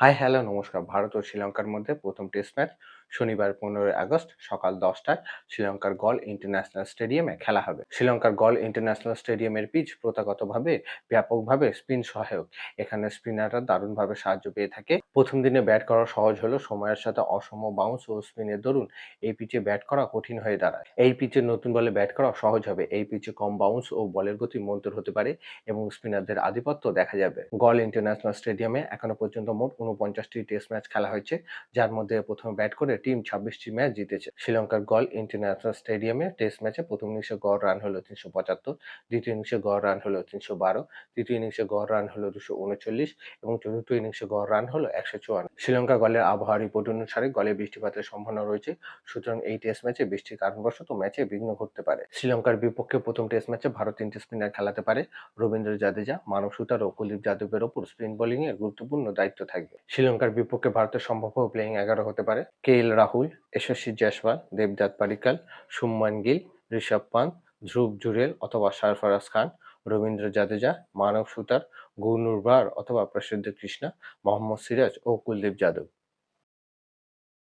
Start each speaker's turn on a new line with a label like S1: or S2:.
S1: High, hello, নমস্কার। ভারত ও শ্রীলঙ্কার মধ্যে প্রথম টেস্ট ম্যাচ শনিবার ১৫ই আগস্ট সকাল ১০টায় শ্রীলঙ্কার গল ইন্টারন্যাশনাল স্টেডিয়ামে খেলা হবে। শ্রীলঙ্কার গল ইন্টারন্যাশনাল স্টেডিয়ামের পিচ প্রথাগতভাবে ব্যাপকভাবে স্পিন সহায়ক। এখানে স্পিনাররা দারুণভাবে সাহায্য পেয়ে থাকে। প্রথম দিনে ব্যাট করা সহজ হলেও সময়ের সাথে অসম বাউন্স ও স্পিনের দরুন এই পিচে ব্যাট করা কঠিন হয়ে দাঁড়ায়। এই পিচে নতুন বলে ব্যাট করা সহজ হবে। এই পিচে কম বাউন্স ও বলের গতি মন্থর হতে পারে এবং স্পিনারদের আধিপত্য দেখা যাবে। গল ইন্টারন্যাশনাল স্টেডিয়ামে এখনো পর্যন্ত মোট ৪৯টি টেস্ট ম্যাচ খেলা হয়েছে, যার মধ্যে প্রথমে ব্যাট করে টিম ২৬টি ম্যাচ জিতেছে। শ্রীলঙ্কার গল ইন্টারন্যাশনাল স্টেডিয়ামে টেস্ট ম্যাচে প্রথম ইনিংসে গড় রান হলো ৩৭৫, দ্বিতীয় ইনিংসে গড় রান হলো ৩১২, তৃতীয় ইনিংসে গড় রান হলো ২৩৯ এবং চতুর্থ ইনিংসে গড় রান হলো ১৫৪। শ্রীলঙ্কা গলের আবহাওয়া রিপোর্ট অনুসারে গলে বৃষ্টিপাতের সম্ভাবনা রয়েছে, সুতরাং এই টেস্ট ম্যাচে বৃষ্টির কারণবশত ম্যাচে বিঘ্ন ঘটতে পারে। শ্রীলঙ্কার বিপক্ষে প্রথম টেস্ট ম্যাচে ভারত ৩টে স্পিনার খেলাতে পারে। রবীন্দ্র জাদেজা, মানব সুতার ও কুলদীপ যাদবের ওপর স্পিন বোলিং এর গুরুত্বপূর্ণ দায়িত্ব থাকবে। শ্রীলঙ্কার বিপক্ষে ভারতের সম্ভাব্য প্লেয়িং ১১ হতে পারে কে.এল. রাহুল, যশস্বী জয়সওয়াল, দেবদত্ত পাডিক্কাল, শুভমান গিল, ঋষভ পান্ত, ধ্রুব জুরেল অথবা সরফরাজ খান, রবীন্দ্র জাদেজা, মানব সুতার, গুরনুর ব্রার অথবা প্রসিদ্ধ কৃষ্ণা, মোহাম্মদ সিরাজ ও কুলদীপ যাদব।